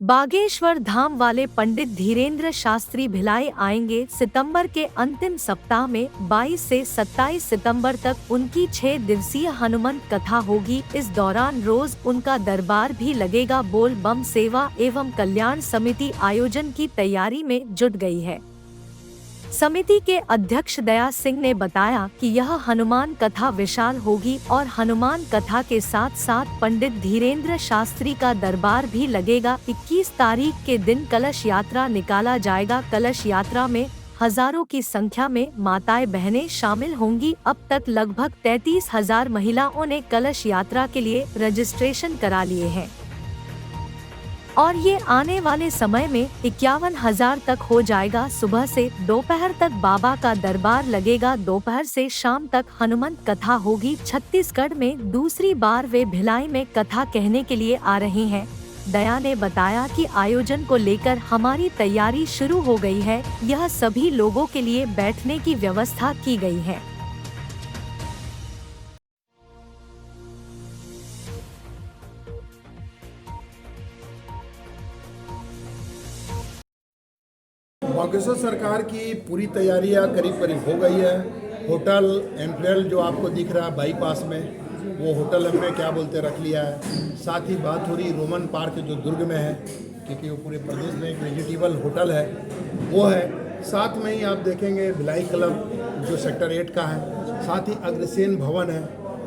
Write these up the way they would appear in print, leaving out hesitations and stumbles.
बागेश्वर धाम वाले पंडित धीरेन्द्र शास्त्री भिलाई आएंगे। सितंबर के अंतिम सप्ताह में 22 से 27 सितंबर तक उनकी 6 दिवसीय हनुमंत कथा होगी। इस दौरान रोज उनका दरबार भी लगेगा। बोल बम सेवा एवं कल्याण समिति आयोजन की तैयारी में जुट गई है। समिति के अध्यक्ष दया सिंह ने बताया कि यह हनुमान कथा विशाल होगी और हनुमान कथा के साथ साथ पंडित धीरेन्द्र शास्त्री का दरबार भी लगेगा। 21 तारीख के दिन कलश यात्रा निकाला जाएगा। कलश यात्रा में हजारों की संख्या में माताएं बहनें शामिल होंगी। अब तक लगभग 33,000 महिलाओं ने कलश यात्रा के लिए रजिस्ट्रेशन करा लिए हैं और ये आने वाले समय में 51,000 तक हो जाएगा। सुबह से दोपहर तक बाबा का दरबार लगेगा। दोपहर से शाम तक हनुमंत कथा होगी। छत्तीसगढ़ में दूसरी बार वे भिलाई में कथा कहने के लिए आ रहे हैं। दया ने बताया कि आयोजन को लेकर हमारी तैयारी शुरू हो गई है। यह सभी लोगों के लिए बैठने की व्यवस्था की गई है। बागेश्वर सरकार की पूरी तैयारियां करीब करीब हो गई है। होटल एम्परियल जो आपको दिख रहा है बाईपास में, वो होटल हमने क्या बोलते रख लिया है। साथ ही बात हो रही रोमन पार्क जो दुर्ग में है, क्योंकि वो पूरे प्रदेश में एक वेजिटेबल होटल है, वो है। साथ में ही आप देखेंगे भिलाई क्लब जो सेक्टर 8 का है, साथ ही अग्रसेन भवन है।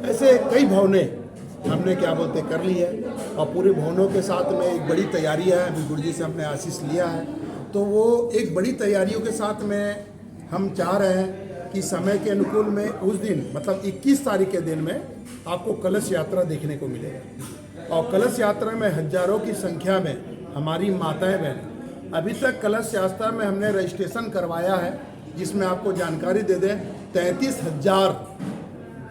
ऐसे कई भवनें हमने क्या बोलते कर ली है और पूरे भवनों के साथ में एक बड़ी तैयारी है। अभी गुरुजी से हमने आशीष लिया है, तो वो एक बड़ी तैयारियों के साथ में हम चाह रहे हैं कि समय के अनुकूल में उस दिन मतलब 21 तारीख के दिन में आपको कलश यात्रा देखने को मिलेगा। और कलश यात्रा में हजारों की संख्या में हमारी माताएं बहन, अभी तक कलश यात्रा में हमने रजिस्ट्रेशन करवाया है, जिसमें आपको जानकारी दे दें 33,000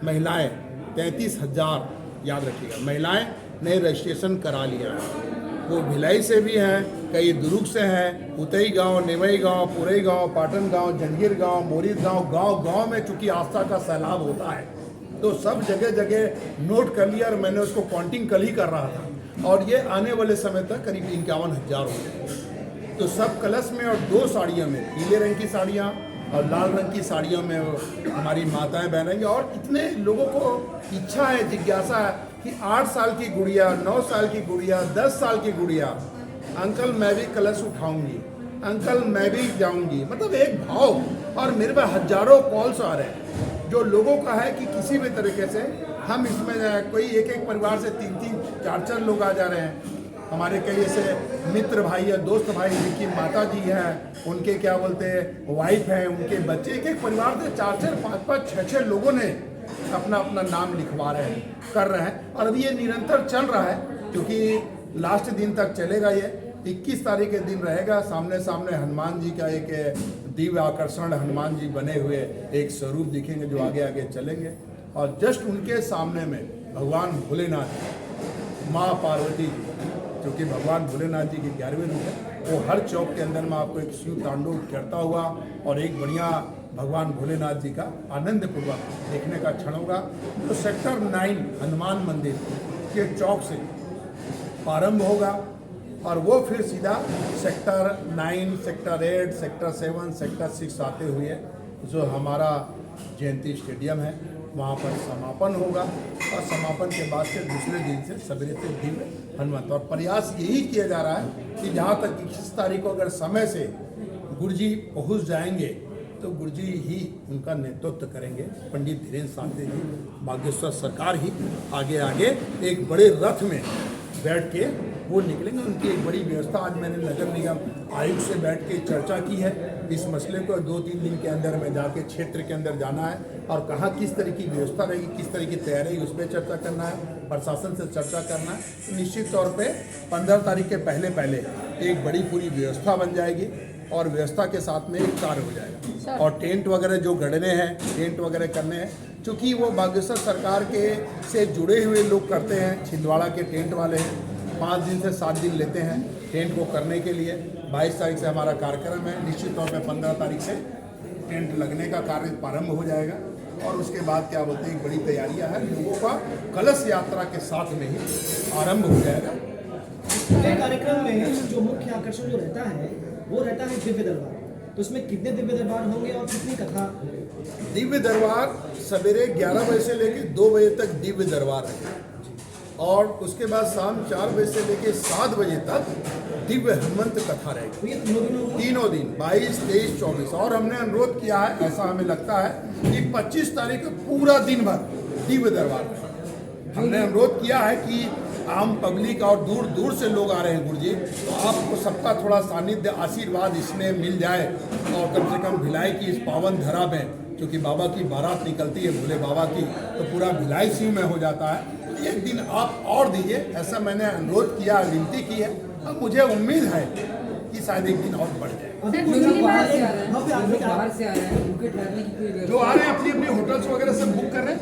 महिलाएं, 33,000 याद रखिएगा महिलाएं ने रजिस्ट्रेशन करा लिया है। वो भिलाई से भी हैं, कई दुर्ग से हैं, उतई गांव, नेवई गांव, पुरई गांव, पाटन गांव, जंगीर गांव, मोरीद गांव, गांव में चूंकि आस्था का सैलाब होता है तो सब जगह जगह नोट कर लिया और मैंने उसको काउंटिंग कल ही कर रहा था और ये आने वाले समय तक करीब 51,000 हो जाए। तो सब कलश में और 2 साड़ियों में, पीले रंग की साड़ियाँ और लाल रंग की साड़ियों में हमारी माताएं बहनेंगी। और इतने लोगों को इच्छा है, जिज्ञासा है कि 8 साल की गुड़िया, 9 साल की गुड़िया, 10 साल की गुड़िया, अंकल मैं भी कलश उठाऊंगी, अंकल मैं भी जाऊंगी, मतलब एक भाव। और मेरे पास हजारों कॉल्स आ रहे हैं जो लोगों का है कि किसी भी तरीके से हम इसमें, कोई एक परिवार से 3-3, 4-4 लोग आ जा रहे हैं। हमारे कई ऐसे मित्र भाई या दोस्त भाई जिनकी माता जी हैं, उनके क्या बोलते हैं वाइफ हैं, उनके बच्चे, एक परिवार से 4-4, 5-5, 6-6 लोगों ने अपना अपना नाम लिखवा रहे हैं, कर रहे हैं। और अभी ये निरंतर चल रहा है क्योंकि लास्ट दिन तक चलेगा। ये 21 तारीख के दिन रहेगा। सामने सामने हनुमान जी का एक दिव्य आकर्षण हनुमान जी बने हुए एक स्वरूप दिखेंगे जो आगे आगे चलेंगे और जस्ट उनके सामने में भगवान भोलेनाथ, माँ पार्वती जी, क्योंकि भगवान भोलेनाथ जी के 11वें रूप है, वो हर चौक के अंदर में आपको एक शिव तांडव करता हुआ और एक बढ़िया भगवान भोलेनाथ जी का आनंद पूर्वक देखने का क्षण होगा। तो सेक्टर 9 हनुमान मंदिर के चौक से प्रारंभ होगा और वो फिर सीधा सेक्टर 9, सेक्टर 8, सेक्टर 7, सेक्टर 6 आते हुए जो हमारा जयंती स्टेडियम है वहाँ पर समापन होगा। और समापन के बाद से दूसरे दिन से सवेरे से दिव्य हनुमंत। और प्रयास यही किया जा रहा है कि जहाँ तक 21 तारीख को अगर समय से गुरुजी पहुँच जाएंगे तो गुरुजी ही उनका नेतृत्व करेंगे। पंडित धीरेन्द्र शास्त्री जी, बागेश्वर सरकार ही आगे आगे एक बड़े रथ में बैठ के वो निकलेंगे। उनकी एक बड़ी व्यवस्था, आज मैंने नगर निगम आयुक्त से बैठ के चर्चा की है इस मसले को। 2-3 दिन के अंदर में जाके क्षेत्र के अंदर जाना है और कहाँ किस तरह की व्यवस्था रहेगी, किस तरह की तैयारी है, उस पर चर्चा करना है, प्रशासन से चर्चा करना है। तो निश्चित तौर पे 15 तारीख के पहले एक बड़ी पूरी व्यवस्था बन जाएगी और व्यवस्था के साथ में एक कार्य हो जाएगा। और टेंट वगैरह जो गढ़ने हैं, टेंट वगैरह करने हैं, क्योंकि वो बागेश्वर सरकार के से जुड़े हुए लोग करते हैं। छिंदवाड़ा के टेंट वाले हैं, 5 दिन से 7 दिन लेते हैं टेंट को करने के लिए। 22 तारीख से हमारा कार्यक्रम है। निश्चित तौर पर 15 तारीख से टेंट लगने का कार्य प्रारंभ हो जाएगा और उसके बाद क्या बोलते हैं बड़ी तैयारियां हैं। लोगों का कलश यात्रा के साथ में ही आरंभ हो जाएगा। ये कार्यक्रम में जो मुख्य आकर्षण जो रहता है वो रहता है दिव्य दरबार। तो इसमें कितने दिव्य दरबार होंगे और कितनी कथा? दिव्य दरबार सवेरे 11 बजे से लेकर 2 बजे तक दिव्य दरबार है और उसके बाद शाम 4 बजे से लेकर 7 बजे तक दिव्य हनुमंत कथा रहेगी। तो ये तीनों दिन 22, 23, 24। और हमने अनुरोध किया है, ऐसा हमें लगता है कि 25 तारीख को पूरा दिन भर दिव्य दरबार है। हमने अनुरोध किया है कि आम पब्लिक और दूर दूर से लोग आ रहे हैं गुरुजी, तो आपको सबका थोड़ा सानिध्य आशीर्वाद इसमें मिल जाए और कम से कम भिलाई की इस पावन धरा में, क्योंकि बाबा की बारात निकलती है भोले बाबा की, तो पूरा भिलाई शिव में हो जाता है। तो एक दिन आप और दीजिए, ऐसा मैंने अनुरोध किया, विनती की है और मुझे उम्मीद है कि शायद एक दिन और बढ़ जाए। बाहर से आ रहे हैं, जो आ रहे हैं अपनी अपनी होटल्स वगैरह सब बुक कर रहे हैं,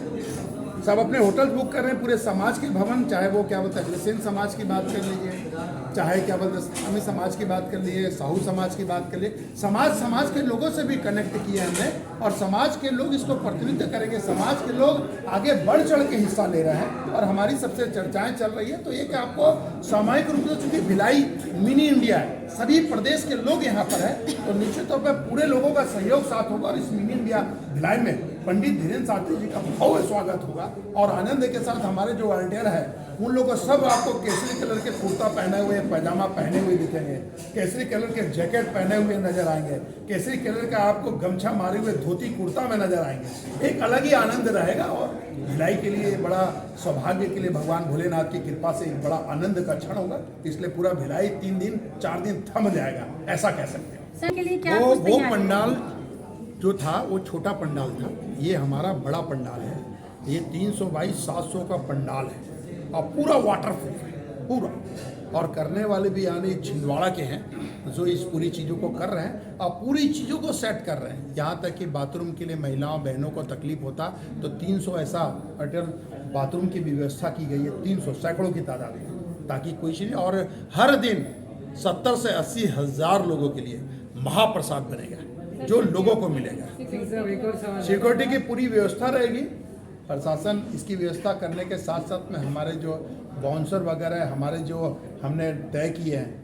सब अपने होटल्स बुक कर रहे हैं। पूरे समाज के भवन, चाहे वो क्या बोलते हैं अग्रसेन समाज की बात कर लीजिए, चाहे क्या बोलते हैं स्वामी समाज की बात कर लीजिए, साहू समाज की बात कर लीजिए, समाज के लोगों से भी कनेक्ट किए हमने और समाज के लोग इसको प्रतिनिधित्व करेंगे। समाज के लोग आगे बढ़ चढ़ के हिस्सा ले रहे हैं और हमारी सबसे चर्चाएं चल रही है। तो ये कि आपको सामूहिक रूप से, चूंकि भिलाई मिनी इंडिया है, सभी प्रदेश के लोग यहाँ पर है, तो निश्चित तौर पर पूरे लोगों का सहयोग साथ होगा और इस मिनी इंडिया भिलाई में पंडित धीरेन्द्र शास्त्री जी का भव्य स्वागत होगा। और आनंद के साथ हमारे जो वॉलंटियर है उन लोगों को सब आपको केसरी कलर के कुर्ता पहने हुए, पैजामा पहने हुए दिखेंगे, केसरी कलर के जैकेट पहने हुए नजर आएंगे, केसरी कलर का आपको गमछा मारे हुए धोती कुर्ता में नजर आएंगे। एक अलग ही आनंद रहेगा और भिलाई के लिए बड़ा सौभाग्य के लिए भगवान भोलेनाथ की कृपा से एक बड़ा आनंद का क्षण होगा। इसलिए पूरा भिलाई 3 दिन 4 दिन थम जाएगा, ऐसा कह सकते हैं। सर के लिए क्या वो पंडाल जो था वो छोटा पंडाल था, ये हमारा बड़ा पंडाल है। ये 300 बाई 700 का पंडाल है और पूरा वाटरप्रूफ है पूरा। और करने वाले भी यानी छिंदवाड़ा के हैं जो इस पूरी चीज़ों को कर रहे हैं और पूरी चीज़ों को सेट कर रहे हैं। यहाँ तक कि बाथरूम के लिए महिलाओं बहनों को तकलीफ होता तो 300 ऐसा अटल बाथरूम की व्यवस्था की गई है, 300 सैकड़ों की तादाद में, ताकि कोई चीज़। और हर दिन 70 से 80 हज़ार लोगों के लिए महाप्रसाद बनेगा जो लोगों को मिलेगा। सिक्योरिटी की पूरी व्यवस्था रहेगी, प्रशासन इसकी व्यवस्था करने के साथ साथ में हमारे जो बाउंसर वगैरह हमारे जो हमने तय किए हैं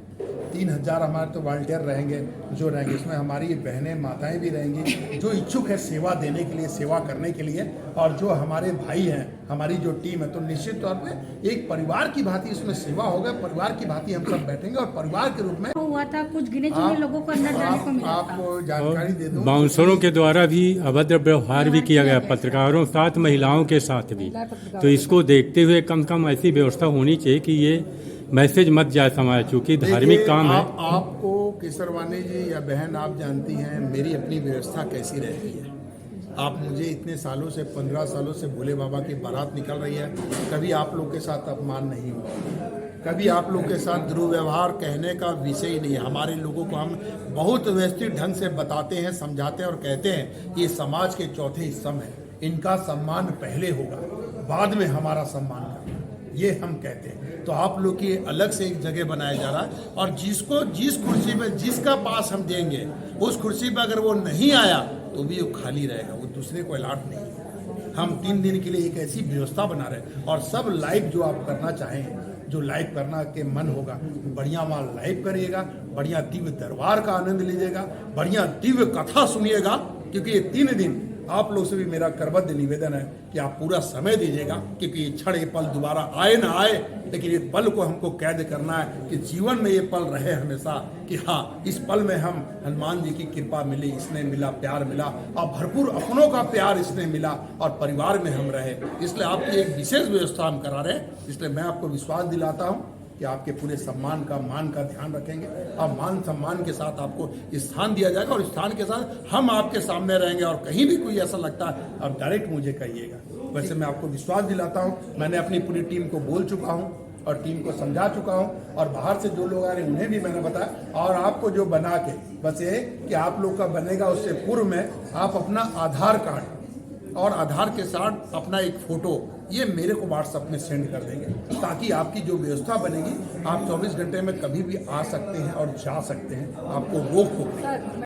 3000 हमारे तो वॉलंटियर रहेंगे जो रहेंगे। इसमें हमारी बहनें माताएं भी रहेंगी जो इच्छुक है सेवा देने के लिए, सेवा करने के लिए। और जो हमारे भाई हैं, हमारी जो टीम है, तो निश्चित तौर पे एक परिवार की भांति इसमें सेवा होगा। परिवार की भांति हम सब बैठेंगे और परिवार के रूप में हुआ था। कुछ गिने चुने लोगों को अंदर जाने को मिला था। आपको जानकारी दे दूं, बाउंसरों के द्वारा भी अभद्र व्यवहार भी किया गया, पत्रकारों के साथ, महिलाओं के साथ भी। तो इसको देखते हुए कम से कम ऐसी व्यवस्था होनी चाहिए कि ये मैसेज मत जाए समाज, चूँकि धार्मिक काम है। आपको केसरवानी जी या बहन आप जानती हैं मेरी अपनी व्यवस्था कैसी रहती है। आप मुझे इतने सालों से 15 सालों से भोले बाबा की बारात निकल रही है, कभी आप लोग के साथ अपमान नहीं हुआ, कभी आप लोग के साथ दुर्व्यवहार कहने का विषय ही नहीं है। हमारे लोगों को हम बहुत व्यवस्थित ढंग से बताते हैं, समझाते हैं और कहते हैं ये समाज के चौथे स्तंभ है, इनका सम्मान पहले होगा, बाद में हमारा सम्मान करना, ये हम कहते हैं। तो आप लोग की अलग से एक जगह बनाया जा रहा है और जिसको जिस कुर्सी में जिसका पास हम देंगे उस कुर्सी पर अगर वो नहीं आया तो भी वो खाली रहेगा, वो दूसरे को अलॉट नहीं है। हम 3 दिन के लिए एक ऐसी व्यवस्था बना रहे हैं और सब लाइव जो आप करना चाहें, जो लाइव करना के मन होगा, बढ़िया वहाँ लाइव करिएगा, बढ़िया दिव्य दरबार का आनंद लीजिएगा, बढ़िया दिव्य कथा सुनिएगा। क्योंकि ये 3 दिन आप लोग से भी मेरा करबद्ध निवेदन है कि आप पूरा समय दीजिएगा, क्योंकि ये क्षण, ये पल दोबारा आए ना आए, लेकिन ये पल को हमको कैद करना है कि जीवन में ये पल रहे हमेशा कि हाँ इस पल में हम हनुमान जी की कृपा मिली, इसने मिला, प्यार मिला और भरपूर अपनों का प्यार इसने मिला और परिवार में हम रहे। इसलिए आपकी एक विशेष व्यवस्था हम करा रहे हैं। इसलिए मैं आपको विश्वास दिलाता हूँ कि आपके पूरे सम्मान का, मान का ध्यान रखेंगे और मान सम्मान के साथ आपको स्थान दिया जाएगा और स्थान के साथ हम आपके सामने रहेंगे। और कहीं भी कोई ऐसा लगता है आप डायरेक्ट मुझे कहिएगा। वैसे मैं आपको विश्वास दिलाता हूँ, मैंने अपनी पूरी टीम को बोल चुका हूँ और टीम को समझा चुका हूँ और बाहर से जो लोग आ रहे हैं उन्हें भी मैंने बताया। और आपको जो बना के बस ये कि आप लोग का बनेगा, उससे पूर्व में आप अपना आधार कार्ड और आधार के साथ अपना एक फ़ोटो ये मेरे को व्हाट्सएप में सेंड कर देंगे, ताकि आपकी जो व्यवस्था बनेगी आप 24 घंटे में कभी भी आ सकते हैं और जा सकते हैं, आपको रोक टोक नहीं।